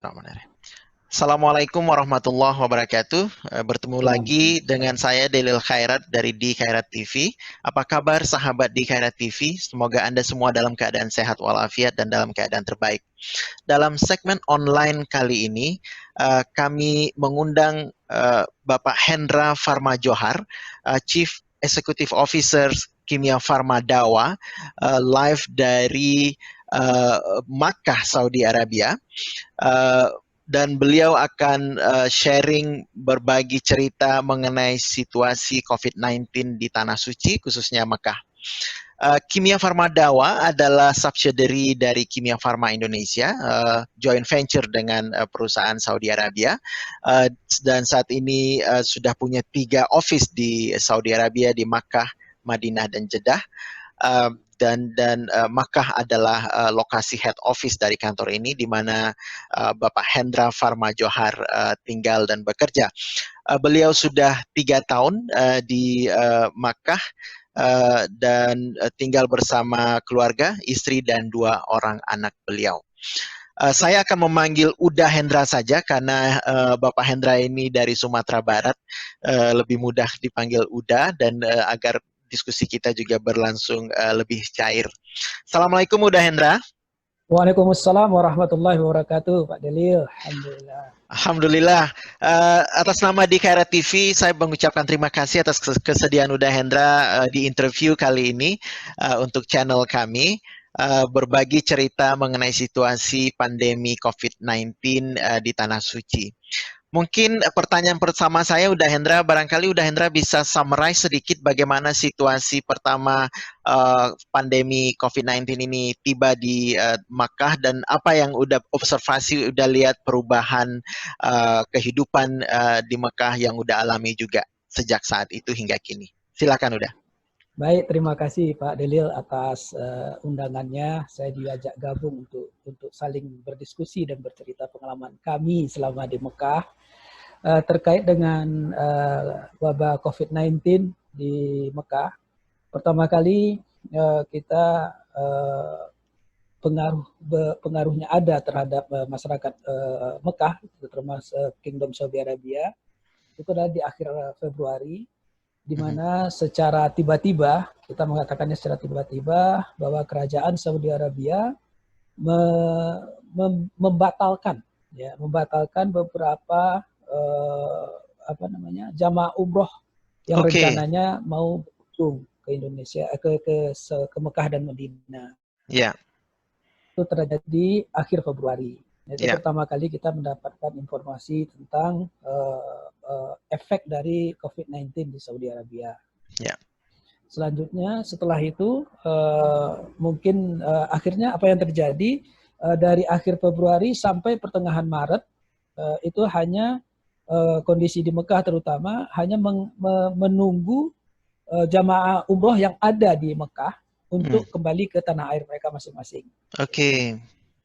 Bismillahirrahmanirrahim. Assalamualaikum warahmatullahi wabarakatuh. Bertemu lagi dengan saya Delil Khairat dari Di Khairat TV. Apa kabar sahabat Di Khairat TV? Semoga Anda semua dalam keadaan sehat walafiat dan dalam keadaan terbaik. Dalam segmen online kali ini, kami mengundang Bapak Hendra Farma Johar, Chief Executive Officer Kimia Farma Dawa, live dari Makkah, Saudi Arabia. Dan beliau akan sharing berbagi cerita mengenai situasi COVID-19 di Tanah Suci, khususnya Mekah. Kimia Farma Dawa adalah subsidiary dari Kimia Farma Indonesia, joint venture dengan perusahaan Saudi Arabia, dan saat ini sudah punya 3 office di Saudi Arabia, di Makkah, Madinah, dan Jeddah. Dan Makkah adalah lokasi head office dari kantor ini, di mana Bapak Hendra Farma Johar tinggal dan bekerja. Beliau sudah 3 tahun di Makkah dan tinggal bersama keluarga, istri, dan 2 orang anak beliau. Saya akan memanggil Uda Hendra saja karena Bapak Hendra ini dari Sumatera Barat, lebih mudah dipanggil Uda, dan agar diskusi kita juga berlangsung lebih cair. Assalamualaikum Uda Hendra. Waalaikumsalam warahmatullahi wabarakatuh, Pak Delil. Alhamdulillah. Alhamdulillah. Atas nama Di Khairat TV, saya mengucapkan terima kasih atas kesediaan Uda Hendra di interview kali ini untuk channel kami. Berbagi cerita mengenai situasi pandemi COVID-19 di Tanah Suci. Mungkin pertanyaan pertama saya, Uda Hendra, barangkali Uda Hendra bisa summarize sedikit bagaimana situasi pertama pandemi COVID-19 ini tiba di Makkah, dan apa yang udah observasi, udah lihat perubahan kehidupan di Makkah yang udah alami juga sejak saat itu hingga kini. Silakan Uda. Baik, terima kasih Pak Delil atas undangannya. Saya diajak gabung untuk saling berdiskusi dan bercerita pengalaman kami selama di Mekah terkait dengan wabah COVID-19 di Mekah. Pertama kali kita pengaruhnya ada terhadap masyarakat Mekah, termasuk Kingdom Saudi Arabia. Itu adalah di akhir Februari, di mana secara tiba-tiba, kita mengatakannya secara tiba-tiba, bahwa kerajaan Saudi Arabia membatalkan beberapa jamaah umroh yang rencananya mau berkunjung ke Indonesia, ke Mekah dan Madinah. Yeah. Itu terjadi akhir Februari. Itu pertama kali kita mendapatkan informasi tentang efek dari COVID-19 di Saudi Arabia. Yeah. Selanjutnya setelah itu mungkin akhirnya apa yang terjadi dari akhir Februari sampai pertengahan Maret itu hanya kondisi di Mekah terutama hanya menunggu jamaah umroh yang ada di Mekah untuk kembali ke tanah air mereka masing-masing. Oke.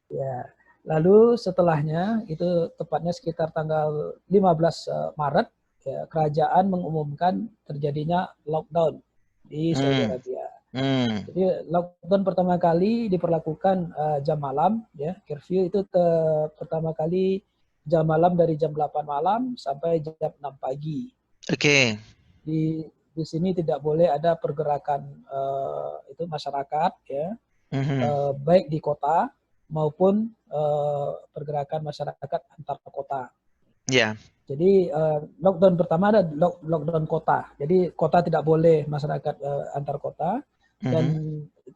Ya. Lalu setelahnya, itu tepatnya sekitar tanggal 15 Maret, ya, kerajaan mengumumkan terjadinya lockdown di Saudi Arabia. Jadi lockdown pertama kali diperlakukan jam malam, ya, curfew itu pertama kali jam malam dari jam 8 malam sampai jam 6 pagi. Oke. Di sini tidak boleh ada pergerakan itu masyarakat, ya, baik di kota maupun pergerakan masyarakat antar kota. Yeah. Jadi lockdown pertama ada lockdown kota. Jadi kota tidak boleh masyarakat antar kota, dan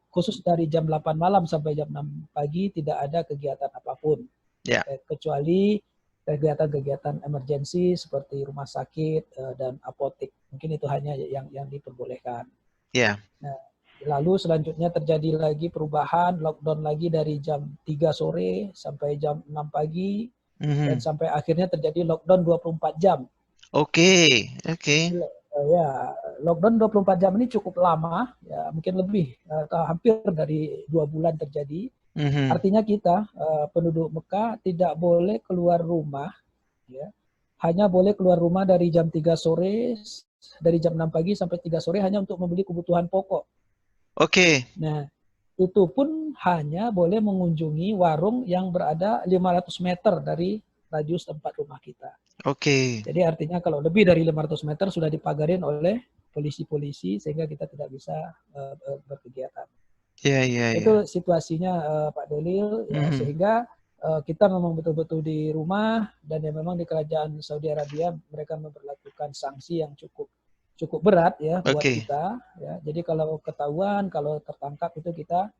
khusus dari jam 8 malam sampai jam 6 pagi tidak ada kegiatan apapun. Yeah. Kecuali kegiatan-kegiatan emergensi seperti rumah sakit dan apotek. Mungkin itu hanya yang diperbolehkan. Yeah. Nah, lalu selanjutnya terjadi lagi perubahan, lockdown lagi dari jam 3 sore sampai jam 6 pagi, dan sampai akhirnya terjadi lockdown 24 jam. Oke. Ya, lockdown 24 jam ini cukup lama, ya, mungkin lebih, hampir dari 2 bulan terjadi. Artinya kita, penduduk Mekah, tidak boleh keluar rumah, ya, hanya boleh keluar rumah dari jam 3 sore, dari jam 6 pagi sampai 3 sore hanya untuk membeli kebutuhan pokok. Oke. Nah, itu pun hanya boleh mengunjungi warung yang berada 500 meter dari radius tempat rumah kita. Oke. Jadi artinya kalau lebih dari 500 meter sudah dipagarin oleh polisi-polisi sehingga kita tidak bisa berkegiatan. Ya, ya, ya. Itu situasinya Pak Delil, ya, Mhm. sehingga kita memang betul-betul di rumah dan ya memang di kerajaan Saudi Arabia mereka memperlakukan sanksi yang cukup berat ya buat Oke. kita. Ya. Jadi kalau ketahuan, kalau tertangkap itu kita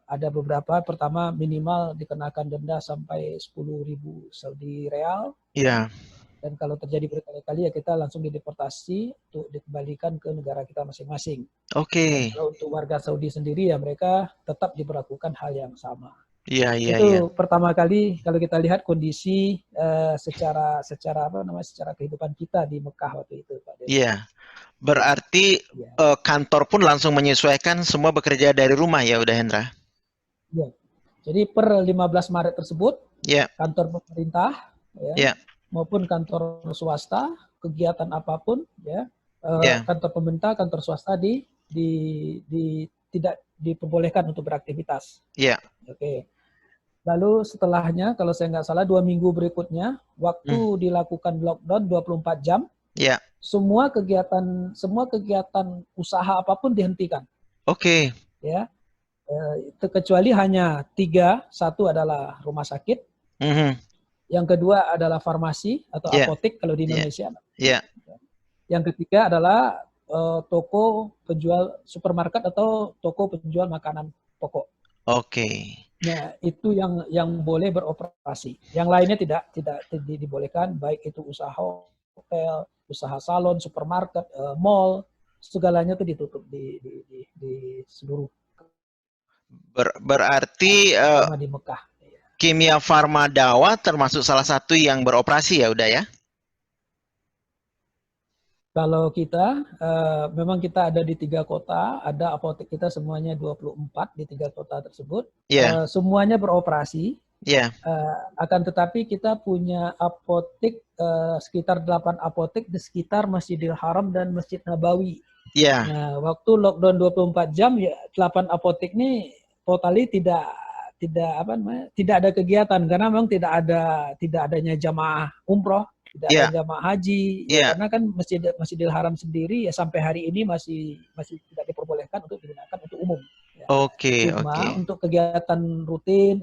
ada beberapa, pertama minimal dikenakan denda sampai 10.000 Saudi Real. Iya. Dan kalau terjadi berkali-kali ya kita langsung dideportasi untuk dikembalikan ke negara kita masing-masing. Dan Oke. kalau untuk warga Saudi sendiri ya mereka tetap diperlakukan hal yang sama. Iya, iya, iya. Itu pertama kali kalau kita lihat kondisi secara kehidupan kita di Mekah waktu itu, Pak Dedi. Iya. Berarti Ya, kantor pun langsung menyesuaikan semua bekerja dari rumah ya, udah Hendra? ya. Jadi per 15 Maret tersebut Iya. kantor pemerintah ya Iya. maupun kantor swasta, kegiatan apapun ya, Iya. kantor pemerintah, kantor swasta tidak diperbolehkan untuk beraktivitas. Iya. Oke. Lalu setelahnya, kalau saya nggak salah 2 minggu berikutnya, waktu Hmm. dilakukan lockdown 24 jam, Iya. semua kegiatan usaha apapun dihentikan. Oke. Ya, kecuali hanya 3, satu adalah rumah sakit, Mhm. yang kedua adalah farmasi atau Iya. apotek kalau di Iya. Indonesia. Iya. Yang ketiga adalah toko penjual supermarket atau toko penjual makanan pokok. Oke. Nah, itu yang boleh beroperasi. Yang lainnya tidak dibolehkan, baik itu usaha hotel, usaha salon, supermarket, mall, segalanya itu ditutup di seluruh Berarti terutama di Mekah. Kimia Farma Dawa termasuk salah satu yang beroperasi ya, udah ya? Kalau kita, memang kita ada di 3 kota, ada apotek kita semuanya 24 di 3 kota tersebut. Iya. Semuanya beroperasi, Iya. akan tetapi kita punya apotek, sekitar 8 apotek di sekitar Masjidil Haram dan Masjid Nabawi. Iya. Nah, waktu lockdown 24 jam ya 8 apotek ini totally tidak ada kegiatan karena memang tidak adanya jamaah umroh, tidak ada Iya. jamaah haji ya, Iya. karena kan Masjidil Haram sendiri ya sampai hari ini masih tidak diperbolehkan untuk digunakan untuk umum ya. Oke. Oke. Cuma untuk kegiatan rutin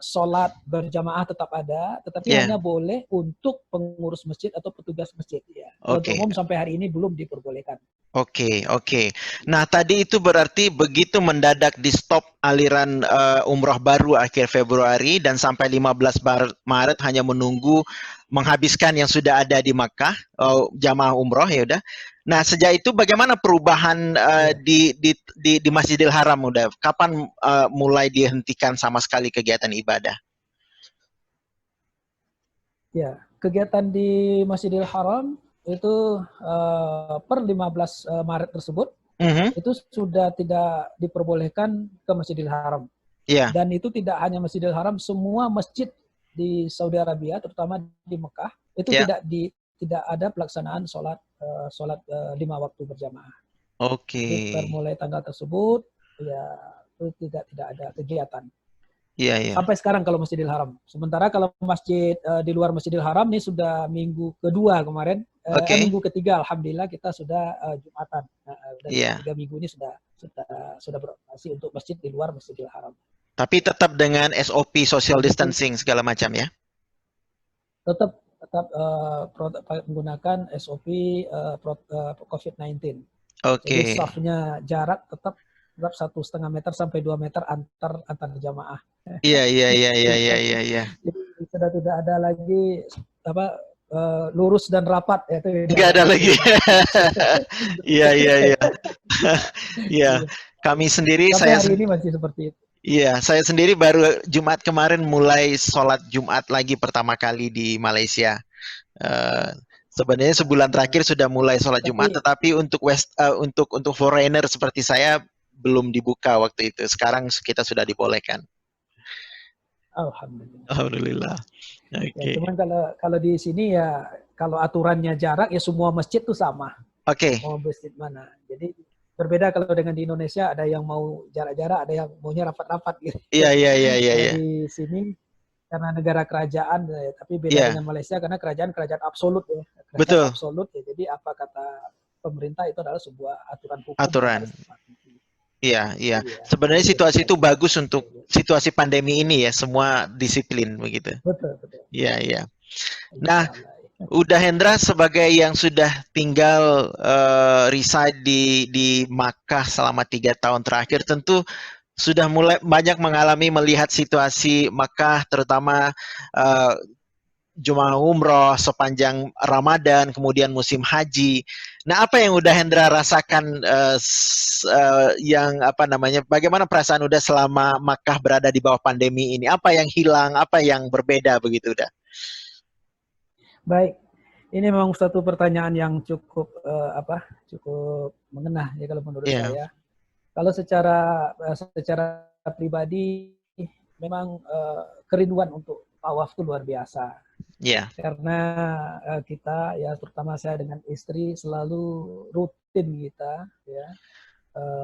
sholat berjamaah tetap ada, tetapi Iya. hanya boleh untuk pengurus masjid atau petugas masjid ya. Kalau untuk Oke. umum sampai hari ini belum diperbolehkan. Oke, oke. Nah, tadi itu berarti begitu mendadak di stop aliran umroh baru akhir Februari dan sampai 15 Maret hanya menunggu menghabiskan yang sudah ada di Makkah, jamaah umroh ya udah. Nah, sejak itu bagaimana perubahan di Masjidil Haram udah? Kapan mulai dihentikan sama sekali kegiatan ibadah? Ya, kegiatan di Masjidil Haram itu per 15 Maret tersebut itu sudah tidak diperbolehkan ke Masjidil Haram. Yeah. Dan itu tidak hanya Masjidil Haram, semua masjid di Saudi Arabia, terutama di Mekah, itu tidak ada pelaksanaan sholat 5 waktu berjamaah. Oke. Jadi mulai tanggal tersebut ya itu tidak ada kegiatan. Iya. Sampai sekarang kalau Masjidil Haram. Sementara kalau masjid di luar Masjidil Haram ini sudah minggu kedua kemarin, minggu ketiga alhamdulillah kita sudah Jumatan. Dan 3 minggu ini sudah beroperasi untuk masjid di luar Masjidil Haram. Tapi tetap dengan SOP social distancing segala macam ya? Tetap menggunakan SOP COVID-19. Oke. Jadi staffnya jarak tetap 1,5 meter sampai 2 meter antar jamaah. Iya. Jadi sudah tidak ada lagi lurus dan rapat ya, itu nggak ada lagi. Iya. Iya. Kami sendiri sampai hari ini masih seperti itu. Iya, saya sendiri baru Jumat kemarin mulai sholat Jumat lagi pertama kali di Malaysia. Sebenarnya sebulan terakhir sudah mulai sholat Jumat, tetapi untuk foreigner seperti saya belum dibuka waktu itu. Sekarang kita sudah dibolehkan. Alhamdulillah. Okay. Ya, cuman kalau di sini ya kalau aturannya jarak ya semua masjid tuh sama. Oke. Mau masjid mana. Jadi Berbeda kalau dengan di Indonesia, ada yang mau jarak-jarak, ada yang maunya rapat-rapat gitu. Iya, iya, iya, iya, Kalau iya. di sini karena negara kerajaan, tapi beda Iya, dengan Malaysia karena kerajaan absolut ya, kerajaan betul. absolut ya. Jadi apa kata pemerintah itu adalah sebuah aturan hukum yang Aturan. harus dipatuhi. Iya, iya. Iya, Sebenarnya itu situasi itu secara bagus untuk situasi pandemi ini ya, semua disiplin begitu. betul betul. Iya, iya. Nah, Insya Allah. udah Hendra sebagai yang sudah tinggal reside di Makkah selama 3 tahun terakhir, tentu sudah mulai banyak mengalami melihat situasi Makkah, terutama eh, Jemaah umroh sepanjang Ramadan, kemudian musim haji. Nah, apa yang udah Hendra rasakan yang apa namanya? Bagaimana perasaan udah selama Makkah berada di bawah pandemi ini? Apa yang hilang? Apa yang berbeda begitu udah? Baik, ini memang satu pertanyaan yang cukup cukup mengena ya kalau menurut Iya, saya. Kalau secara pribadi memang kerinduan untuk tawaf itu luar biasa. iya, Karena kita ya terutama saya dengan istri selalu rutin kita ya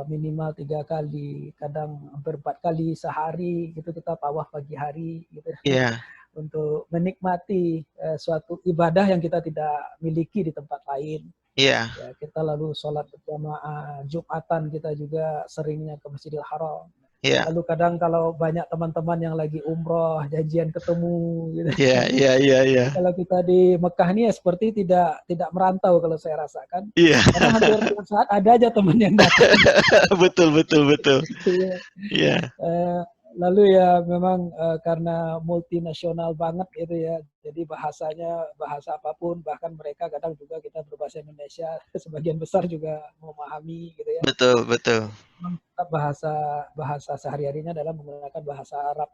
minimal 3 kali, kadang hampir 4 kali sehari gitu kita tawaf pagi hari gitu iya, untuk menikmati suatu ibadah yang kita tidak miliki di tempat lain. iya, Ya, kita lalu sholat berjamaah, Jumatan kita juga seringnya ke Masjidil Haram. iya, Lalu kadang kalau banyak teman-teman yang lagi umroh, janjian ketemu gitu. iya, iya, iya, iya, Jadi kalau kita di Mekah ini ya seperti tidak merantau kalau saya rasakan. iya, Karena hampir tiap saat ada aja teman yang datang. betul, betul, betul. Iya. Iya, Eh, lalu ya memang karena multinasional banget gitu ya, jadi bahasanya bahasa apapun, bahkan mereka kadang juga kita berbahasa Indonesia, sebagian besar juga memahami gitu ya. betul, betul. Bahasa bahasa sehari-harinya adalah menggunakan bahasa Arab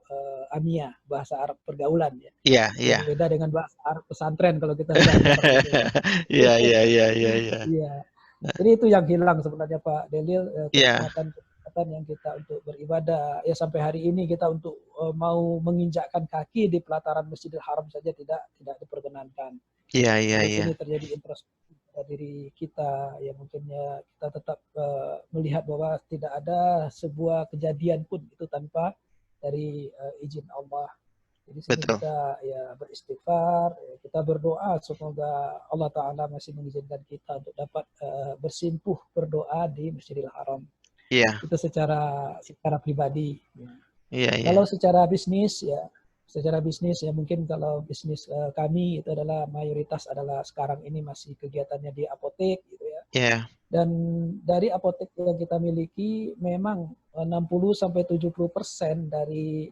Amiyah, bahasa Arab pergaulan ya. Iya, iya. Berbeda dengan bahasa Arab pesantren kalau kita belajar gitu ya. Iya, iya, iya, iya, iya. Iya. Nah, jadi itu yang hilang sebenarnya Pak Delil, Iya, kenikmatan yang kita untuk beribadah. Ya sampai hari ini kita untuk mau menginjakkan kaki di pelataran Masjidil Haram saja tidak diperkenankan. iya, iya, Di iya. sini terjadi introspeksi pada diri kita, ya mungkin ya kita tetap melihat bahwa tidak ada sebuah kejadian pun itu tanpa dari izin Allah. Jadi sini Betul. kita ya beristighfar, ya, kita berdoa semoga Allah Ta'ala masih mengizinkan kita untuk dapat bersimpuh berdoa di Masjidil Haram. Iya, Itu secara pribadi. Ya. iya, iya. Kalau secara bisnis ya mungkin kalau bisnis kami itu adalah mayoritas adalah sekarang ini masih kegiatannya di apotek gitu ya. Iya, Dan dari apotek yang kita miliki memang 60-70% dari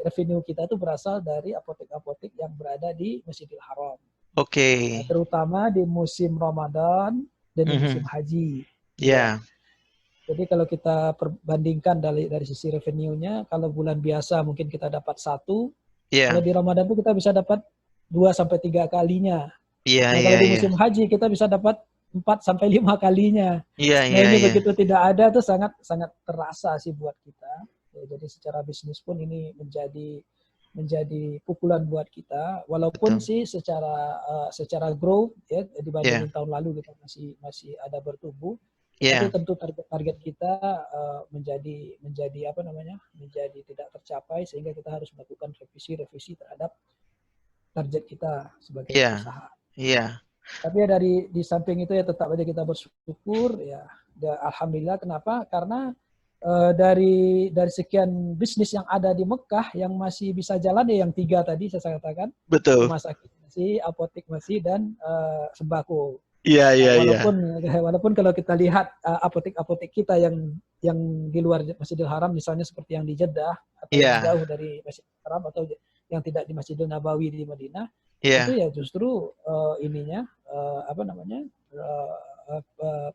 revenue kita itu berasal dari apotek-apotek yang berada di Masjidil Haram. oke. Terutama di musim Ramadan dan di musim Mhm. haji. Ya. Iya, Jadi kalau kita perbandingkan dari sisi revenue-nya, kalau bulan biasa mungkin kita dapat 1, kalau iya, di Ramadan itu kita bisa dapat 2-3 kalinya. iya, Nah, iya, kalau di iya. musim haji kita bisa dapat 4-5 kalinya. Iya, Nah, iya, ini iya. begitu tidak ada tuh sangat sangat terasa sih buat kita. Ya, jadi secara bisnis pun ini menjadi pukulan buat kita. Walaupun Betul. sih secara growth ya Iya, dibandingin tahun lalu kita masih ada bertumbuh. Tetapi iya, tentu target kita menjadi apa namanya? Menjadi tidak tercapai sehingga kita harus melakukan revisi terhadap target kita sebagai iya, perusahaan. iya. Tapi ya di samping itu ya tetap aja kita bersyukur ya. Alhamdulillah kenapa? Karena dari sekian bisnis yang ada di Mekah yang masih bisa jalan ya yang 3 tadi saya katakan, Betul. rumah sakit masih, apotek masih dan sembako. Iya, iya, iya. Walaupun kalau kita lihat apotek-apotek kita yang di luar Masjidil Haram misalnya seperti yang di Jeddah atau yang Iya, jauh dari Masjidil Haram atau yang tidak di Masjidil Nabawi di Madinah itu iya, ya justru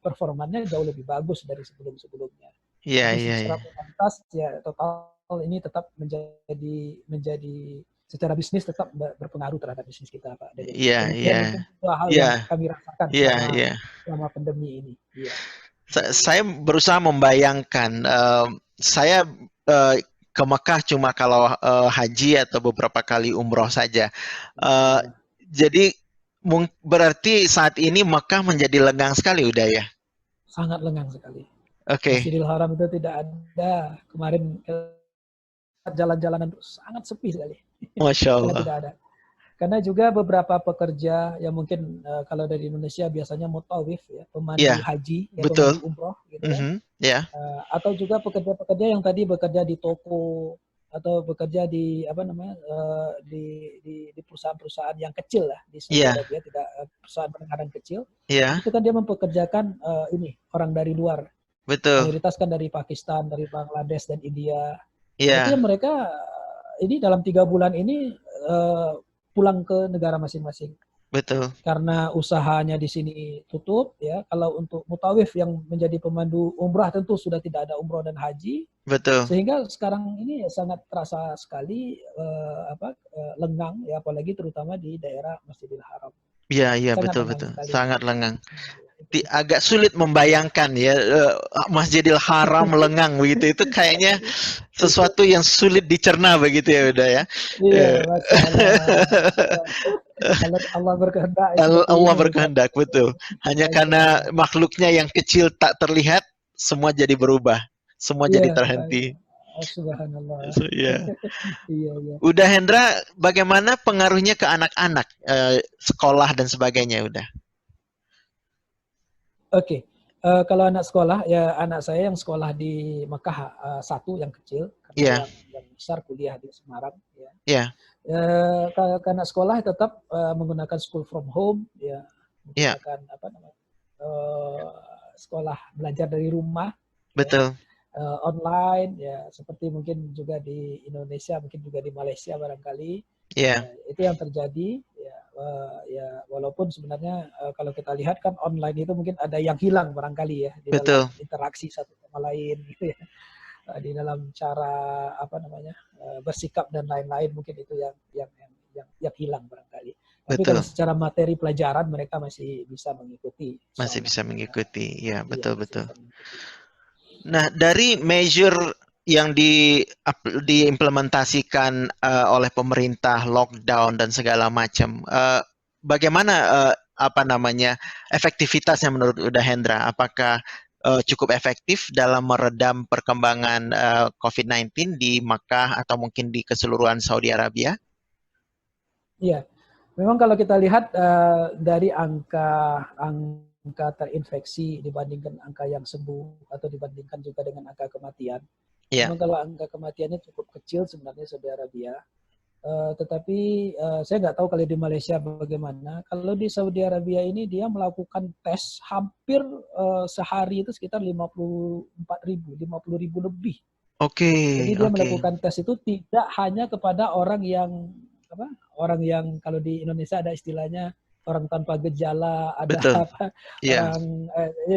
performanya jauh lebih bagus dari sebelum-sebelumnya. iya, Jadi iya, secara iya. kuantitas ya total ini tetap menjadi secara bisnis tetap berpengaruh terhadap bisnis kita Pak Dede. Iya, iya. Demikian mungkin dua hal Iya, yang kami rasakan iya, selama iya. selama pandemi ini. Iya. Saya berusaha membayangkan, saya ke Mekah cuma kalau haji atau beberapa kali umroh saja. Eh, Iya. jadi berarti saat ini Mekah menjadi lengang sekali udah ya? Sangat lengang sekali. Oke. Masjidil Haram itu tidak ada. Kemarin jalan-jalanan itu sangat sepi sekali. Masya Sangat Allah. tidak ada. Karena juga beberapa pekerja yang mungkin kalau dari Indonesia biasanya mutawif ya, pemandu Ya, haji, ya pemandu betul. umroh gitu kan. Mhm, ya, Atau juga pekerja-pekerja yang tadi bekerja di toko atau bekerja di apa namanya di perusahaan-perusahaan yang kecil lah di Saudi iya, Arabia, tidak perusahaan menengah dan kecil. iya, Itu kan dia mempekerjakan ini orang dari luar, betul. mayoritas kan dari Pakistan, dari Bangladesh dan India. Nah, itu Iya, yang mereka ini dalam 3 bulan ini pulang ke negara masing-masing betul, karena usahanya di sini tutup ya. Kalau untuk mutawif yang menjadi pemandu umrah tentu sudah tidak ada umroh dan haji, betul. sehingga sekarang ini sangat terasa sekali lengang ya, apalagi terutama di daerah Masjidil Haram. Iya, iya, Sangat betul, lengang betul. sekali. Sangat lengang. Itu. Agak sulit membayangkan ya, Masjidil Haram lengang begitu. Itu kayaknya Itu. sesuatu yang sulit dicerna begitu ya udah ya. Iya, Eh, Masya Allah. Kalau Allah berkehendak seperti Allah ini Ustaz. berkehendak, betul. Hanya Masya karena Allah. makhluknya yang kecil tak terlihat, semua jadi berubah. Semua jadi Iya, terhenti. subhanallah. So, ya. Iya, iya. Udah Hendra, bagaimana pengaruhnya ke anak-anak, sekolah dan sebagainya udah? Oke. Kalau anak sekolah, ya anak saya yang sekolah di Mekah satu yang kecil, karena Iya, yang besar kuliah di Semarang. Ya. iya, Kalau anak sekolah tetap menggunakan school from home, ya iya, menggunakan apa namanya sekolah belajar dari rumah, ya betul, online, ya seperti mungkin juga di Indonesia, mungkin juga di Malaysia barangkali. iya, Itu yang terjadi ya, ya walaupun sebenarnya kalau kita lihat kan online itu mungkin ada yang hilang barangkali ya di dalam betul, interaksi satu sama lain gitu ya. Di dalam cara apa namanya bersikap dan lain-lain mungkin itu yang hilang barangkali. Tapi kalau betul. secara materi pelajaran mereka masih bisa mengikuti, insya Masih Allah. bisa mengikuti, ya Iya, betul masih betul. bisa mengikuti. Nah, dari measure yang diimplementasikan oleh pemerintah, lockdown dan segala macam, bagaimana apa namanya efektivitasnya menurut Uda Hendra? Apakah cukup efektif dalam meredam perkembangan COVID-19 di Makkah atau mungkin di keseluruhan Saudi Arabia? Iya, memang kalau kita lihat dari angka terinfeksi dibandingkan angka yang sembuh atau dibandingkan juga dengan angka kematian, Ya, memang kalau angka kematiannya cukup kecil sebenarnya Saudi Arabia. Tetapi saya nggak tahu kalau di Malaysia bagaimana. Kalau di Saudi Arabia ini dia melakukan tes hampir sehari itu sekitar 54.000, 50.000 lebih. oke, Jadi dia oke, melakukan tes itu tidak hanya kepada orang yang apa? Orang yang kalau di Indonesia ada istilahnya orang tanpa gejala, ada betul, apa? iya,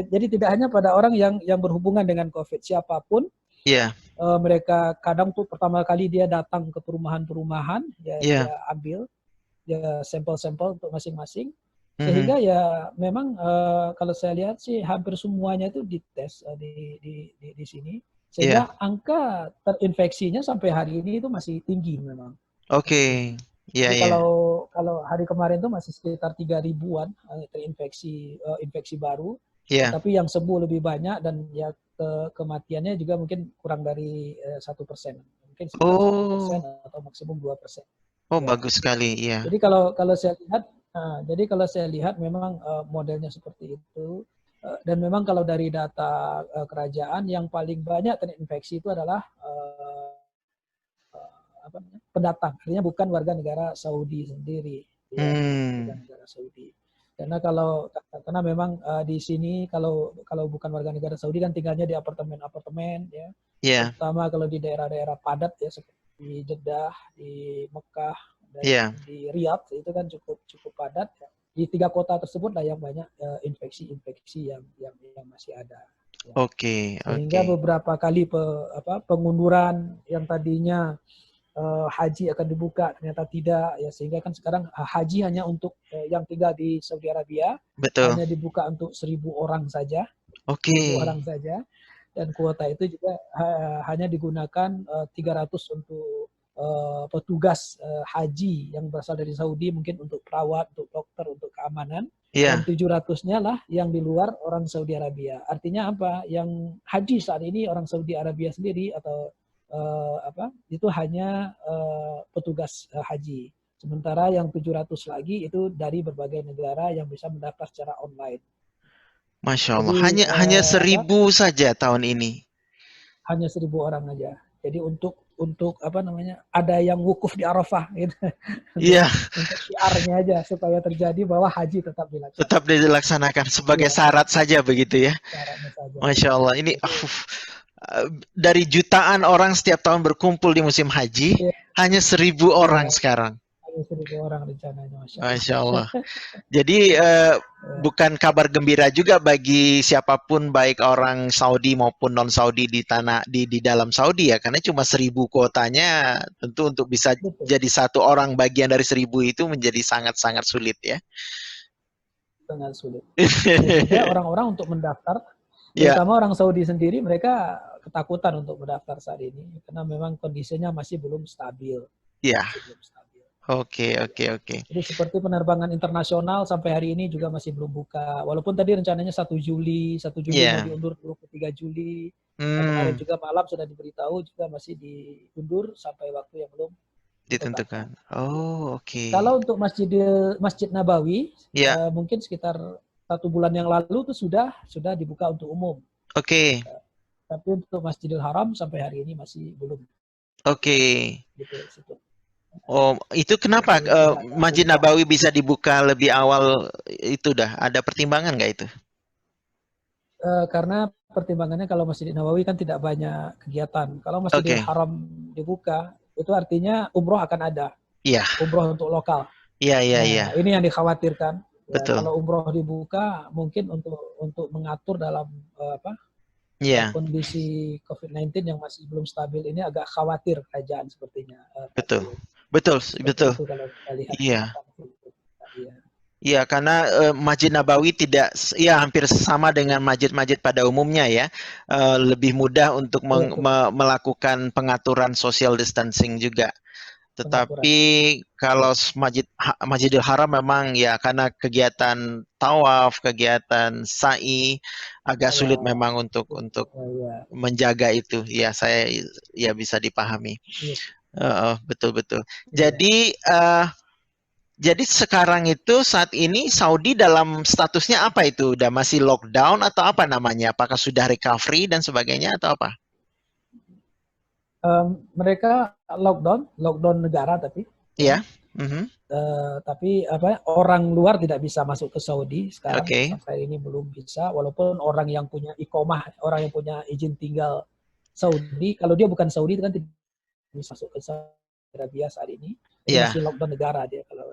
Jadi tidak hanya pada orang yang berhubungan dengan COVID, siapapun iya, mereka kadang tuh pertama kali dia datang ke perumahan-perumahan, ya iya, dia ambil ya sampel-sampel untuk masing-masing, mhm, sehingga ya memang kalau saya lihat sih hampir semuanya itu dites di sini, iya, sehingga angka terinfeksinya sampai hari ini itu masih tinggi memang, oke, masih tinggi. iya, Jadi iya, kalau hari kemarin itu masih sekitar 3.000-an infeksi baru, iya, tetapi yang sembuh lebih banyak dan ya kematiannya juga mungkin kurang dari 1%, mungkin sekitar 1% oh. atau maksimum 2%. Oh, Ya, bagus sekali, iya. jadi kalau saya lihat, jadi kalau saya lihat memang modelnya seperti itu. Dan memang kalau dari data kerajaan yang paling banyak terinfeksi itu adalah apa namanya, pendatang, artinya bukan warga negara Saudi sendiri, ya, warga Hmm, negara Saudi. Karena memang di sini kalau bukan warga negara Saudi kan tinggalnya di apartemen-apartemen, ya, iya, terutama kalau di daerah-daerah padat ya seperti di Jeddah, di Mekah dan iya, di Riyadh itu kan cukup cukup padat. Ya. Di 3 kota tersebut lah yang banyak infeksi-infeksi yang masih ada. Ya. oke, oke, Sehingga beberapa kali pengunduran yang tadinya haji akan dibuka ternyata tidak, ya sehingga kan sekarang haji hanya untuk yang tinggal di Saudi Arabia betul, hanya dibuka untuk 1.000 orang saja, oke, 1.000 orang saja, dan kuota itu juga hanya digunakan 300 untuk petugas haji yang berasal dari Saudi, mungkin untuk perawat, untuk dokter, untuk keamanan. Dan Iya. 700-nya lah yang di luar orang Saudi Arabia. Artinya apa? Yang haji saat ini orang Saudi Arabia sendiri atau itu hanya petugas haji. Sementara yang 700 lagi itu dari berbagai negara yang bisa mendaftar secara online. Masya Allah. Jadi Hanya 1.000 saja tahun ini. hanya 1.000 orang aja. Jadi untuk apa namanya, ada yang wukuf di Arafah gitu. Iya, untuk syiarnya aja supaya terjadi bahwa haji tetap tetap dilaksanakan. dilaksanakan sebagai Iya, syarat saja begitu ya. syaratnya saja. Masya Allah. Ini Jadi dari jutaan orang setiap tahun berkumpul di musim haji, ya, hanya 1.000 iya, orang sekarang. hanya 1.000 orang rencananya, Masya Allah. Masya Allah. Jadi bukan kabar gembira juga bagi siapapun baik orang Saudi maupun non Saudi di di dalam Saudi ya, karena cuma 1.000 kuotanya, tentu untuk bisa Betul, jadi satu orang bagian dari 1.000 itu menjadi sangat-sangat sulit ya. sangat sulit. Dan juga orang-orang untuk mendaftar, Ya, terutama orang Saudi sendiri, mereka ketakutan untuk mendaftar saat ini karena memang kondisinya masih belum stabil. ya. Masih belum stabil. Oke, oke, oke. Jadi seperti penerbangan internasional sampai hari ini juga masih belum buka. Walaupun tadi rencananya 1 Juli mau Ya. diundur 23 Juli. Kemarin Hmm, juga malam sudah diberitahu juga masih diundur sampai waktu yang belum ditetapkan. ditentukan. Oh, oke. Kalau untuk Masjid Nabawi, Ya, mungkin sekitar 1 bulan yang lalu itu sudah dibuka untuk umum. oke. Tapi untuk Masjidil Haram sampai hari ini masih belum. Oke. Gitu, situ. Oh, itu kenapa Jadi tidak Masjid buka. Nabawi bisa dibuka lebih awal itu dah? Ada pertimbangan nggak itu? Karena pertimbangannya kalau Masjid Nabawi kan tidak banyak kegiatan. Kalau Masjidil Oke. Haram dibuka, itu artinya umroh akan ada. Iya, Umroh untuk lokal. iya, iya, iya. Nah, ini yang dikhawatirkan. Ya, Betul. kalau umroh dibuka, mungkin untuk mengatur dalam Iya, kondisi COVID-19 yang masih belum stabil ini agak khawatir kerajaan sepertinya, Pak betul. Dio. Betul, Seperti betul. itu kalau kita lihat Iya. kenyataan itu. Iya, Iya, karena Masjid Nabawi tidak, ya hampir sama dengan masjid-masjid pada umumnya ya. Lebih mudah untuk betul. melakukan pengaturan social distancing juga. Pengaturan. Tetapi kalau Masjidil Haram memang ya karena kegiatan tawaf, kegiatan sa'i agak sulit Kalau memang untuk ya, menjaga itu. Ya saya ya bisa dipahami. iya, Betul betul. iya. Jadi sekarang itu saat ini Saudi dalam statusnya apa itu? Udah masih lockdown atau apa namanya? Apakah sudah recovery dan sebagainya atau apa? Mereka lockdown negara tapi ya. Iya. Mhm. Tapi orang luar tidak bisa masuk ke Saudi sekarang Oke. sampai ini belum bisa. Walaupun orang yang punya iqomah, orang yang punya izin tinggal Saudi, kalau dia bukan Saudi itu kan tidak bisa masuk ke Saudi Arabia saat ini. Jadi Iya. masih lockdown negara dia kalau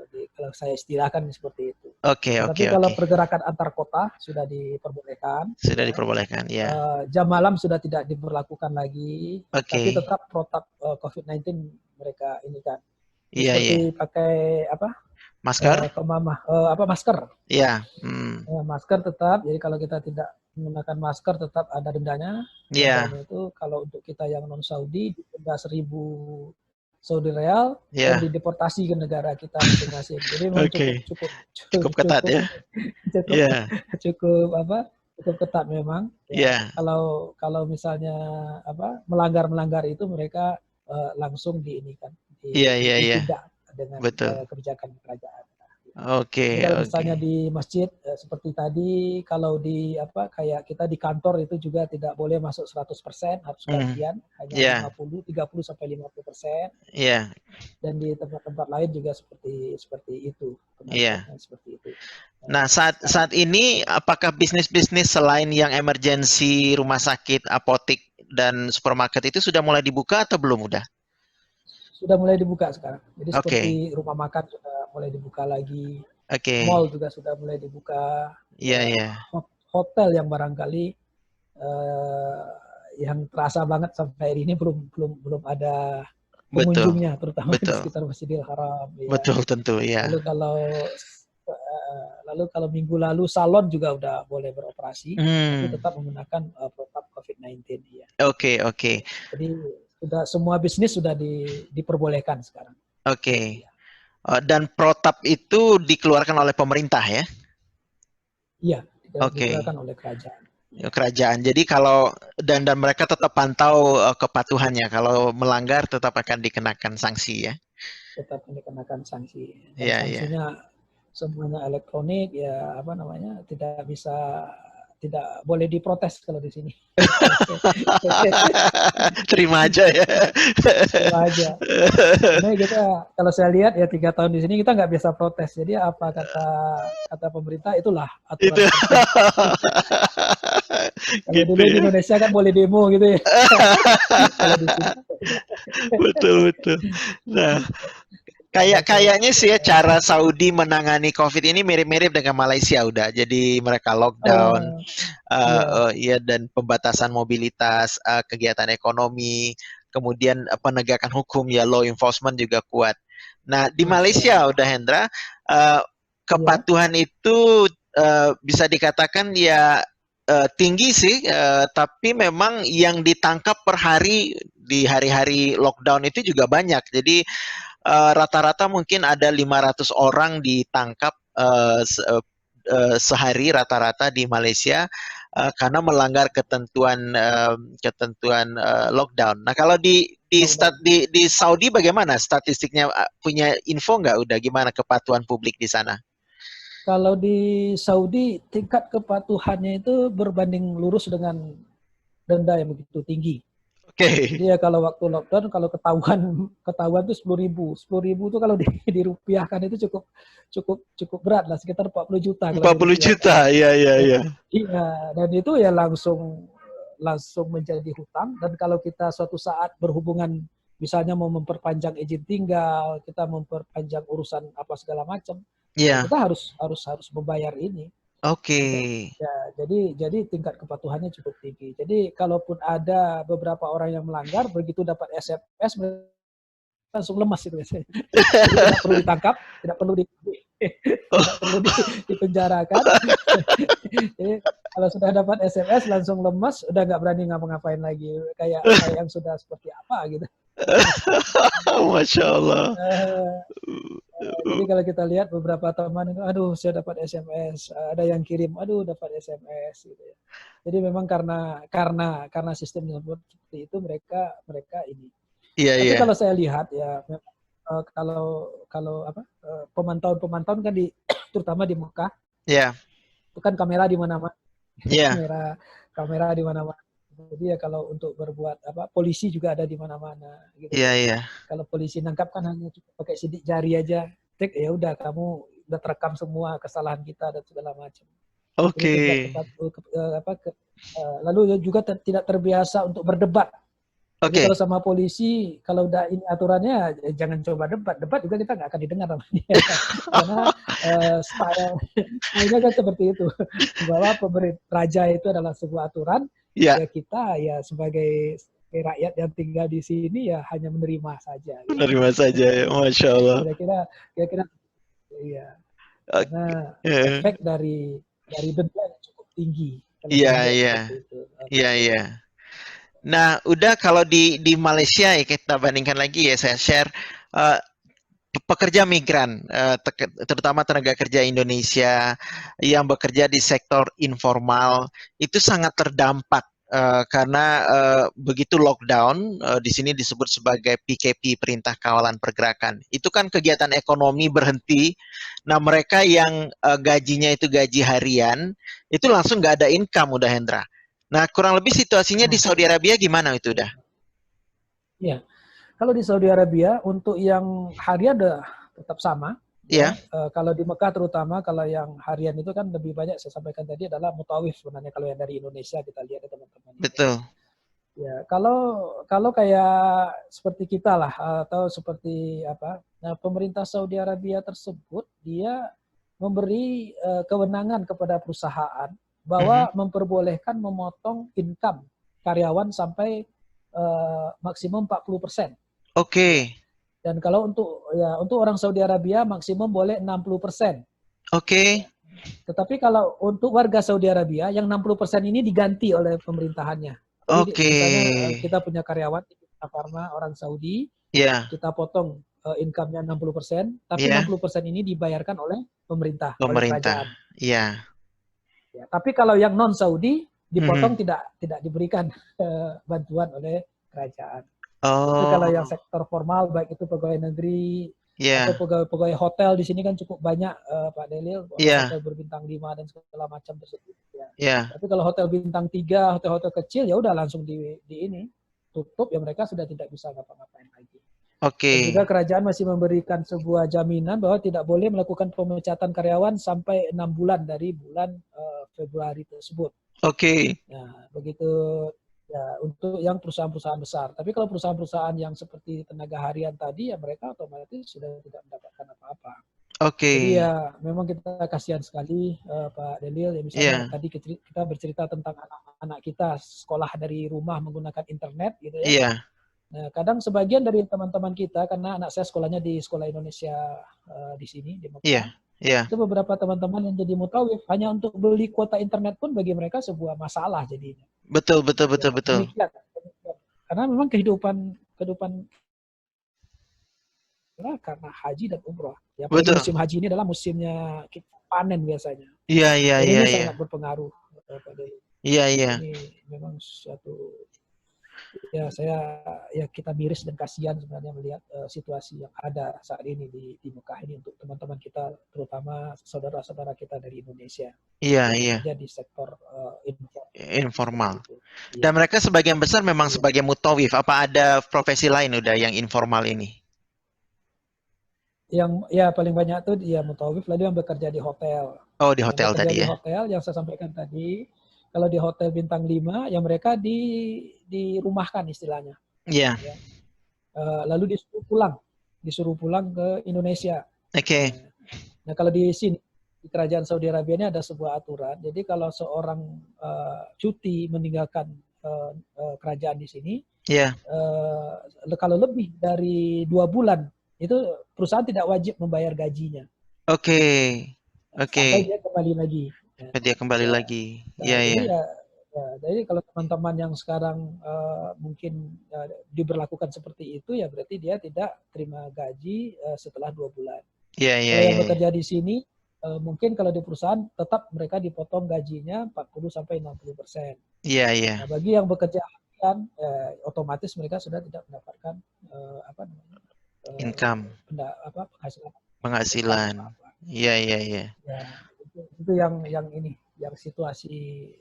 saya istilahkan seperti itu. Oke, Nah, oke, tapi kalau oke. pergerakan antar kota sudah diperbolehkan, Sudah ya. diperbolehkan, ya. Jam malam sudah tidak diberlakukan lagi, tapi Oke. tetap protap COVID-19 mereka ini kan. Jadi Iya, seperti iya. pakai Masker? masker. Iya. Hmm. Masker tetap. Jadi kalau kita tidak menggunakan masker tetap ada dendanya. Iya. Dendanya itu kalau untuk kita yang non Saudi denda 1.000 Saudi Real dan Iya. dideportasi ke negara kita masing-masing. Jadi memang Oke. cukup cukup Cukup ketat cukup ya. cukup Iya. cukup cukup ketat memang. Ya, Iya. kalau misalnya melanggar itu mereka langsung diinikan, Iya, iya, iya. ditindak dengan Betul. kebijakan kerajaan. Jadi Oke, kalau oke. misalnya di masjid seperti tadi, kalau di kayak kita di kantor itu juga tidak boleh masuk 100%, harus Hmm. gantian, hanya Iya. 30 sampai 50%. Iya. Dan di tempat-tempat lain juga seperti itu, Iya. pengaturnya seperti itu. Nah, saat Sekarang ini apakah bisnis-bisnis selain yang emergensi, rumah sakit, apotik dan supermarket itu sudah mulai dibuka atau belum udah? sudah mulai dibuka sekarang. Jadi seperti Oke. rumah makan sudah mulai dibuka lagi, Oke. mall juga sudah mulai dibuka, Iya, ya, iya. hotel yang barangkali eh, yang terasa banget sampai hari ini belum ada Betul. pengunjungnya, terutama di Betul. sekitar Masjidil Haram. Ya. Betul tentu ya. Lalu kalau minggu lalu salon juga udah boleh beroperasi, tapi Hmm. tetap menggunakan protap COVID-19. Ya. Oke, oke. Jadi sudah semua bisnis sudah diperbolehkan sekarang. Oke. Ya. Dan protap itu dikeluarkan oleh pemerintah ya? Iya, Oke. digerakkan oleh kerajaan. Ya, kerajaan. Jadi kalau dan mereka tetap pantau kepatuhannya. Kalau melanggar tetap akan dikenakan sanksi ya. Tetap dikenakan sanksi, dan Iya, iya. sanksinya semuanya elektronik, ya apa namanya, tidak bisa, tidak boleh diprotes kalau di sini. Terima aja ya. Terima aja. Karena kita, kalau saya lihat ya 3 tahun di sini kita nggak biasa protes. Jadi apa kata kata pemerintah itulah aturan Itu. tertinggi. Kalau Gitu dulu di ya. Indonesia kan boleh demo gitu ya. Kalau di sini Betul, betul. Nah, ada kayaknya sih ya cara Saudi menangani COVID ini mirip-mirip dengan Malaysia udah. Jadi mereka lockdown, iya, ya dan pembatasan mobilitas, kegiatan ekonomi, kemudian penegakan hukum ya law enforcement juga kuat. Nah di Masya Malaysia udah Allah. Hendra, uh, Iya, kepatuhan itu bisa dikatakan ya tinggi sih, tapi memang yang ditangkap per hari di hari-hari lockdown itu juga banyak. Jadi rata-rata mungkin ada 500 orang ditangkap sehari rata-rata di Malaysia karena melanggar ketentuan lockdown. Nah, kalau lockdown. di Saudi bagaimana statistiknya? Punya info nggak udah gimana kepatuhan publik di sana? Kalau di Saudi tingkat kepatuhannya itu berbanding lurus dengan denda yang begitu tinggi. Oke. Jadi ya kalau waktu lockdown, kalau ketahuan ketahuan itu 10.000, 10.000 itu kalau dirupiahkan itu cukup cukup cukup berat lah, sekitar 40 juta kalau 40 dirupiahkan. juta, iya iya Dan, iya. iya, dan itu ya langsung langsung menjadi hutang. Dan kalau kita suatu saat berhubungan, misalnya mau memperpanjang izin tinggal, kita memperpanjang urusan apa segala macam, ya Iya, kita harus harus harus membayar ini. oke. Ya, jadi tingkat kepatuhannya cukup tinggi. Jadi kalaupun ada beberapa orang yang melanggar, begitu dapat SMS langsung lemas itu biasanya. Jadi tidak perlu ditangkap, tidak perlu tidak perlu dipenjarakan. Jadi kalau sudah dapat SMS langsung lemas, udah nggak berani ngapa-ngapain lagi, kayak kayak yang sudah seperti apa gitu. Masya Allah. Eh, jadi kalau kita lihat beberapa teman itu, aduh saya dapat SMS, ada yang kirim, aduh dapat SMS gitu ya. Jadi memang karena sistemnya seperti itu, mereka mereka ini. Iya Tapi iya. kalau saya lihat ya, kalau kalau apa, pemantauan kan di terutama di Mekah Iya. itu kan kamera di mana-mana, Iya. kamera kamera di mana-mana. Jadi ya kalau untuk berbuat apa, polisi juga ada di mana-mana gitu Iya ya. iya. Kalau polisi nangkap kan hanya cukup pakai sidik jari aja, cek ya udah kamu udah terekam semua kesalahan kita dan segala macam. Jadi Oke. tingkat lalu juga tidak terbiasa untuk berdebat. Jadi Oke. kalau sama polisi, kalau udah ini aturannya, jangan coba debat. Debat juga kita nggak akan didengar sama dia. Karena stylenya kan seperti itu. Bahwa pemerintah raja itu adalah sebuah aturan, Ya, ya kita ya sebagai rakyat yang tinggal di sini ya hanya menerima saja. Gitu. menerima saja ya. Masya Allah. Kira-kira, kira-kira, ya. Oke. Karena efek dari denda yang cukup tinggi kalau Iya saya lihat iya. seperti itu. Iya iya. Nah, udah kalau di Malaysia ya kita bandingkan lagi ya saya share eh, pekerja migran, terutama tenaga kerja Indonesia yang bekerja di sektor informal itu sangat terdampak karena begitu lockdown, di sini disebut sebagai PKP, Perintah Kawalan Pergerakan. Itu kan kegiatan ekonomi berhenti. Nah, mereka yang gajinya itu gaji harian, itu langsung nggak ada income udah Hendra. Nah, kurang lebih situasinya di Nah, Saudi Arabia gimana itu udah? ya. Kalau di Saudi Arabia untuk yang harian ada tetap sama, ya. Ya, Kalau di Mekah terutama, kalau yang harian itu kan lebih banyak saya sampaikan tadi adalah mutawif sebenarnya, kalau yang dari Indonesia kita lihat ya teman-teman. betul. Ya, kalau kalau kayak seperti kita lah, atau seperti apa, nah, pemerintah Saudi Arabia tersebut dia memberi kewenangan kepada perusahaan Mhm. bahwa memperbolehkan memotong income karyawan sampai maksimum 40%. Ya. Oke, Dan kalau untuk orang Saudi Arabia maksimum boleh 60%. oke, Ya. Tetapi kalau untuk warga Saudi Arabia yang 60% ini diganti oleh pemerintahannya. Jadi oke. misalnya kita punya karyawan di Farma orang Saudi, Ya, kita potong income-nya 60%, tapi ya, 60% ini dibayarkan oleh pemerintah, oleh pemerintah. kerajaan. Ya, Ya, tapi kalau yang non Saudi dipotong Mhm. tidak diberikan bantuan oleh kerajaan. Itu kalau yang Oh, sektor formal, baik itu pegawai negeri atau iya, pegawai-pegawai hotel di sini kan cukup banyak, Pak Delil, iya, hotel berbintang 5 dan segala macam tersebut. Ya. iya. Tapi kalau hotel bintang 3, hotel-hotel kecil ya udah langsung di ini tutup, ya mereka sudah tidak bisa ngapa-ngapain lagi. Dan Oke, juga kerajaan masih memberikan sebuah jaminan bahwa tidak boleh melakukan pemecatan karyawan sampai 6 bulan dari bulan Februari tersebut. oke, Nah, begitu ya untuk yang perusahaan-perusahaan besar. Tapi kalau perusahaan-perusahaan yang seperti tenaga harian tadi, ya mereka otomatis sudah tidak mendapatkan apa-apa. oke. Jadi ya memang kita kasihan sekali, Pak Delil. Ya misalnya Iya, tadi kita bercerita tentang anak-anak kita sekolah dari rumah menggunakan internet gitu ya. iya, Nah, kadang sebagian dari teman-teman kita, karena anak saya sekolahnya di sekolah Indonesia di sini di iya, Mekah, iya. itu beberapa teman-teman yang jadi mutawif hanya untuk beli kuota internet pun bagi mereka sebuah masalah jadinya. Betul, betul, betul, Ya, betul. demikian. Karena memang kehidupan kehidupan karena haji dan umroh. Ya, apalagi Betul. musim haji ini adalah musimnya kita panen biasanya. Iya, iya, Dan iya, ini iya. sangat berpengaruh pada Iya, iya. ini memang suatu ya saya ya kita miris dan kasihan sebenarnya melihat situasi yang ada saat ini di Mekah ini untuk teman-teman kita terutama saudara-saudara kita dari Indonesia Iya, yang iya. bekerja di sektor informal seperti Informal. itu. Dan Iya, mereka sebagian besar memang iya. sebagai mutawif. Apa ada profesi lain udah yang informal ini? Yang ya paling banyak tuh ya mutawif lalu yang bekerja di hotel. Oh, di Yang hotel bekerja tadi di ya. hotel yang saya sampaikan tadi, kalau di hotel bintang 5 ya mereka dirumahkan istilahnya Iya. ya. Lalu disuruh pulang ke Indonesia. Oke. Nah, nah kalau di sini di kerajaan Saudi Arabia ini ada sebuah aturan. Jadi kalau seorang cuti meninggalkan kerajaan di sini, Iya. kalau lebih dari 2 bulan itu perusahaan tidak wajib membayar gajinya Oke. sampai Oke. dia kembali lagi. Ya, Dia kembali ya. lagi. Nah, Iya, jadi iya. jadi kalau teman-teman yang sekarang mungkin diberlakukan seperti itu, ya berarti dia tidak terima gaji setelah 2 bulan. Iya, iya, Kalau yang iya, iya. bekerja di sini, mungkin kalau di perusahaan tetap mereka dipotong gajinya 40 sampai 60%. Iya, iya. Nah, bagi yang bekerja harian, otomatis mereka sudah tidak mendapatkan apa namanya Income, penghasilan tetap penghasilan. apa-apa. Iya, iya, iya. Ya, itu yang ini, yang situasi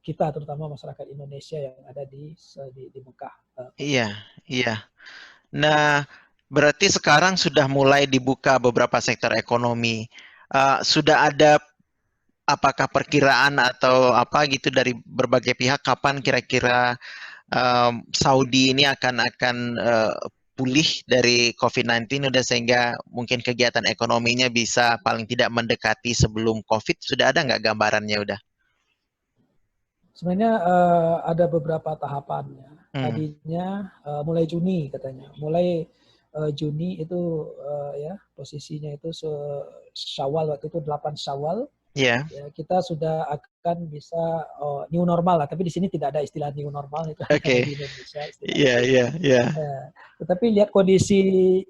kita terutama masyarakat Indonesia yang ada di Mekah. Iya, iya. Nah, berarti sekarang sudah mulai dibuka beberapa sektor ekonomi. Sudah ada apakah perkiraan atau apa gitu dari berbagai pihak kapan kira-kira Saudi ini akan pulih dari COVID-19 udah sehingga mungkin kegiatan ekonominya bisa paling tidak mendekati sebelum COVID. Sudah ada nggak gambarannya udah? Sebenarnya ada beberapa tahapannya. Hmm. Tadinya mulai Juni katanya. Mulai Juni itu ya posisinya itu Syawal, waktu itu 8 Syawal Ya, ya kita sudah akan bisa new normal lah. Tapi di sini tidak ada istilah new normal, itu hanya ada oke. di Indonesia istilah Iya, itu. iya, iya. Tetapi lihat kondisi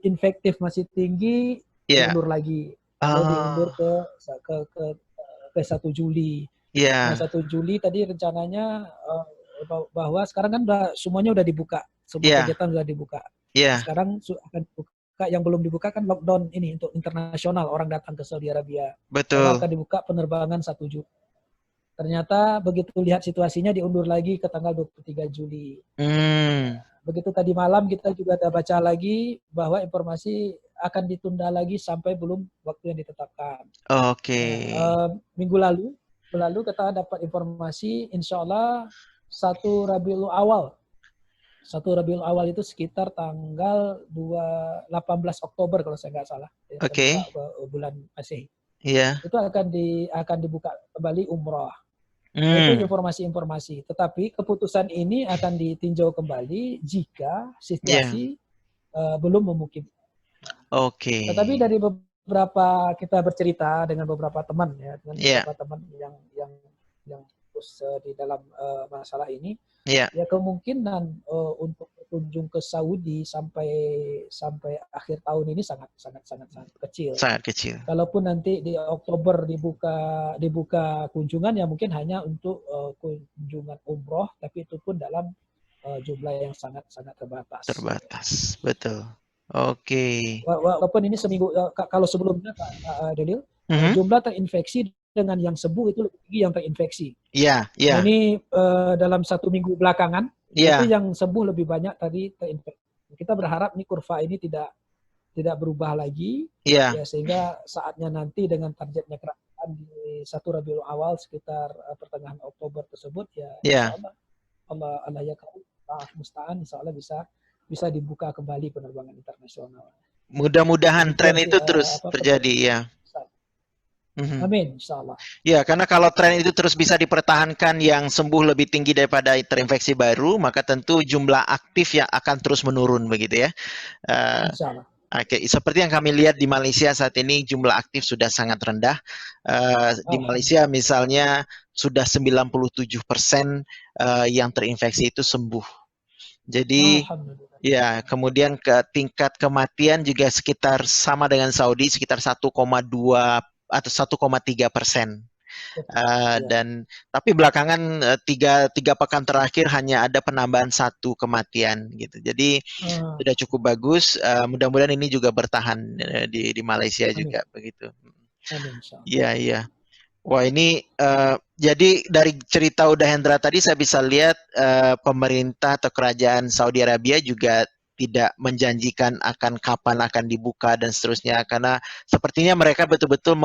infektif masih tinggi, Iya. diundur lagi. Lalu diundur Oh, ke 1 Juli. Nah, iya, 1 Juli tadi rencananya bahwa sekarang kan semuanya udah dibuka, semua iya, kegiatan sudah dibuka. Nah, iya, sekarang akan dibuka, yang belum dibuka kan lockdown ini untuk internasional orang datang ke Saudi Arabia. Baru betul. akan dibuka penerbangan 1 Juli. Ternyata begitu lihat situasinya diundur lagi ke tanggal 23 Juli. Hmm, Begitu tadi malam kita juga ada baca lagi bahwa informasi akan ditunda lagi sampai belum waktu yang ditetapkan. oke. Nah, minggu lalu kita dapat informasi insya Allah 1 Rabiul Awal. 1 Rabiul Awal itu sekitar tanggal 18 Oktober kalau saya nggak salah. Ya, saya lupa Oke. bulan Masehi. Iya. Itu akan dibuka kembali umroh. Nah, itu Hmm, informasi-informasi. Tetapi keputusan ini akan ditinjau kembali jika iya. situasi belum memungkinkan. Oke. Tetapi dari beberapa kita bercerita dengan beberapa teman ya, dengan Iya, beberapa teman yang terus di dalam masalah ini, iya. ya kemungkinan untuk berkunjung ke Saudi sampai akhir tahun ini sangat kecil. Sangat kecil. Kalaupun nanti di Oktober dibuka kunjungan, ya mungkin hanya untuk kunjungan umroh, tapi itu pun dalam jumlah yang sangat terbatas. Terbatas, betul. Oke. Walaupun ini seminggu, kalau sebelumnya Kak Delil, jumlah terinfeksi dengan yang sembuh itu lebih tinggi yang terinfeksi. Iya, iya. Nah, ini dalam 1 minggu belakangan, itu yang sembuh lebih banyak tadi terinfeksi. Kita berharap nih kurva ini tidak berubah lagi, ya sehingga saatnya nanti dengan targetnya kerajaan di 1 Rabiul Awal sekitar pertengahan Oktober tersebut, ya insya Allah ya musta'an, insya Allah bisa dibuka kembali penerbangan internasional. Mudah-mudahan tren itu terus terjadi, ya. Amin, insya Allah. Ya, karena kalau tren itu terus bisa dipertahankan, yang sembuh lebih tinggi daripada terinfeksi baru, maka tentu jumlah aktif yang akan terus menurun, begitu ya. Insya Allah. Oke, seperti yang kami lihat di Malaysia saat ini jumlah aktif sudah sangat rendah. Di Malaysia misalnya sudah 97% yang terinfeksi itu sembuh. Jadi ya, kemudian tingkat kematian juga sekitar sama dengan Saudi, sekitar 1,2 atau 1,3%. Dan tapi belakangan tiga pekan terakhir hanya ada penambahan 1 kematian gitu. Jadi sudah cukup bagus. Mudah-mudahan ini juga bertahan di Malaysia juga begitu. Iya, iya. Wah, ini jadi dari cerita Uda Hendra tadi saya bisa lihat pemerintah atau kerajaan Saudi Arabia juga tidak menjanjikan akan kapan akan dibuka dan seterusnya, karena sepertinya mereka betul-betul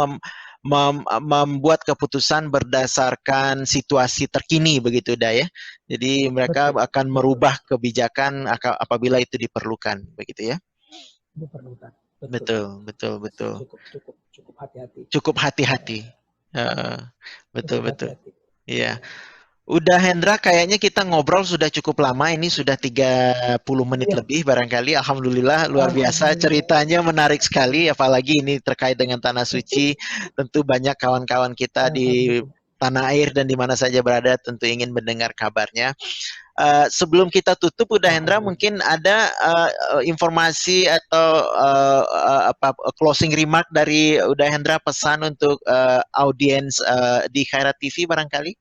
membuat keputusan berdasarkan situasi terkini begitu, Uda ya. Jadi mereka akan merubah kebijakan apabila itu diperlukan begitu ya. Diperlukan. Betul. Cukup hati-hati. Cukup hati-hati. Betul. Iya. Udah Hendra, kayaknya kita ngobrol sudah cukup lama. Ini sudah 30 menit lebih barangkali. Alhamdulillah, luar biasa. Ceritanya menarik sekali, apalagi ini terkait dengan Tanah Suci. Tentu banyak kawan-kawan kita di tanah air dan di mana saja berada tentu ingin mendengar kabarnya. Sebelum kita tutup, Uda Hendra, mungkin ada informasi atau closing remark dari Uda Hendra, pesan untuk audiens di Khairat TV barangkali?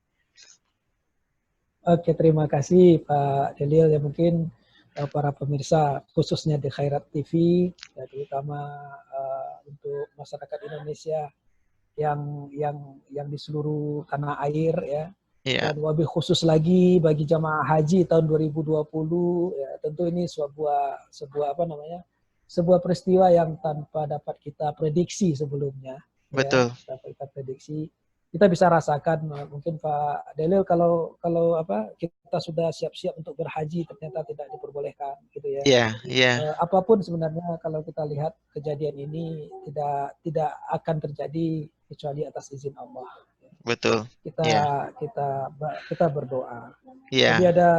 Oke, terima kasih Pak Delil. Ya mungkin para pemirsa khususnya di Khairat TV, ya, terutama untuk masyarakat Indonesia yang di seluruh tanah air ya. Dan wabil khusus lagi bagi jamaah haji tahun 2020, ya tentu ini sebuah peristiwa yang tanpa dapat kita prediksi sebelumnya. Betul. Ya, dapat kita prediksi. Kita bisa rasakan mungkin Pak Delil kalau kita sudah siap-siap untuk berhaji ternyata tidak diperbolehkan gitu ya. Apapun sebenarnya kalau kita lihat kejadian ini tidak akan terjadi kecuali atas izin Allah. Betul. Kita berdoa. Jadi ada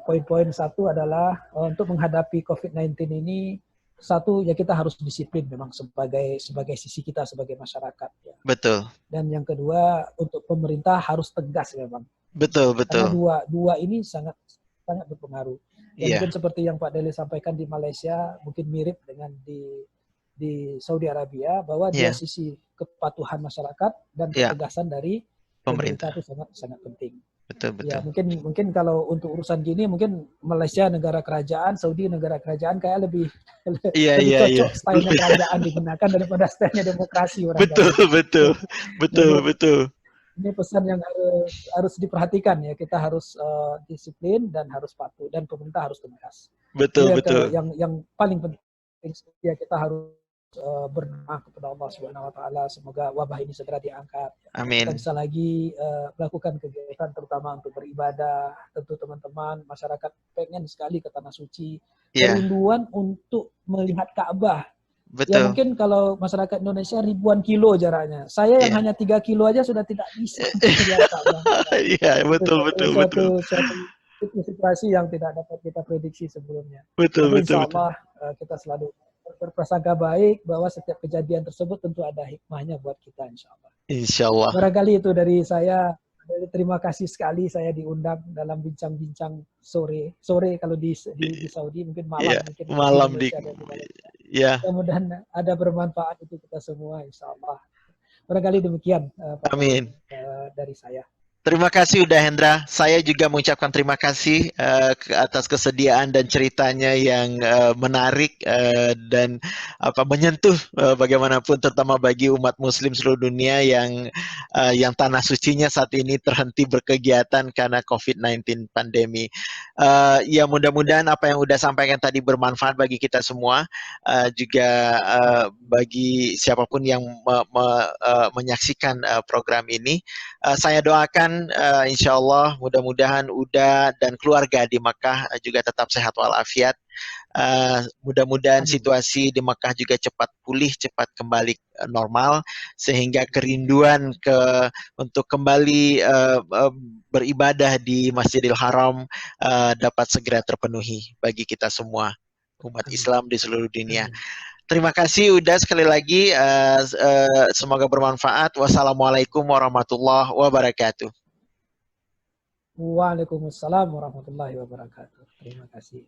poin-poin satu adalah untuk menghadapi COVID-19 ini, satu ya kita harus disiplin memang sebagai sisi kita sebagai masyarakat. Ya. Betul. Dan yang kedua untuk pemerintah harus tegas memang. Betul. Karena dua ini sangat berpengaruh. Ya, mungkin seperti yang Pak Deli sampaikan di Malaysia, mungkin mirip dengan di Saudi Arabia, bahwa dua sisi kepatuhan masyarakat dan ketegasan dari pemerintah itu sangat penting. Betul. Ya, mungkin kalau untuk urusan gini mungkin Malaysia negara kerajaan, Saudi negara kerajaan kayak lebih cocok stylenya kerajaan digunakan daripada stylenya demokrasi. Betul. Ini pesan yang harus diperhatikan ya, kita harus disiplin dan harus patuh, dan pemerintah harus tegas. Betul. Yang paling penting ya kita harus berdoa kepada Allah Subhanahu wa taala semoga wabah ini segera diangkat. Amin. Kita bisa lagi melakukan kegiatan terutama untuk beribadah. Tentu teman-teman masyarakat pengen sekali ke Tanah Suci. Kerinduan untuk melihat Ka'bah. Betul. Ya mungkin kalau masyarakat Indonesia ribuan kilo jaraknya. Saya yang hanya 3 kilo aja sudah tidak bisa melihat Ka'bah. Iya, betul. Suatu situasi yang tidak dapat kita prediksi sebelumnya. Betul. Insya Allah kita selalu berprasangka baik bahwa setiap kejadian tersebut tentu ada hikmahnya buat kita insya Allah. Insya Allah. Barangkali itu dari saya Terima kasih sekali saya diundang dalam bincang-bincang sore. Sore kalau di Saudi mungkin malam Ya, mungkin di malam di Indonesia dan di Malaysia. ya. Mudah-mudahan ada bermanfaat untuk kita semua, insya Allah. Barangkali demikian Pak Taufik Amin. dari saya. Terima kasih udah Hendra. Saya juga mengucapkan terima kasih atas kesediaan dan ceritanya yang menarik dan menyentuh bagaimanapun, terutama bagi umat Muslim seluruh dunia yang tanah sucinya saat ini terhenti berkegiatan karena COVID-19 pandemi. Ya mudah-mudahan apa yang udah sampaikan tadi bermanfaat bagi kita semua, juga bagi siapapun yang menyaksikan program ini. Saya doakan insya Allah mudah-mudahan Uda dan keluarga di Makkah juga tetap sehat walafiat. Mudah-mudahan Amin. situasi di Makkah juga cepat pulih, cepat kembali normal, sehingga kerinduan untuk kembali beribadah di Masjidil Haram dapat segera terpenuhi bagi kita semua umat Amin. Islam di seluruh dunia. Amin. Terima kasih udah sekali lagi. Semoga bermanfaat. Wassalamualaikum warahmatullahi wabarakatuh. Waalaikumsalam warahmatullahi wabarakatuh. Terima kasih.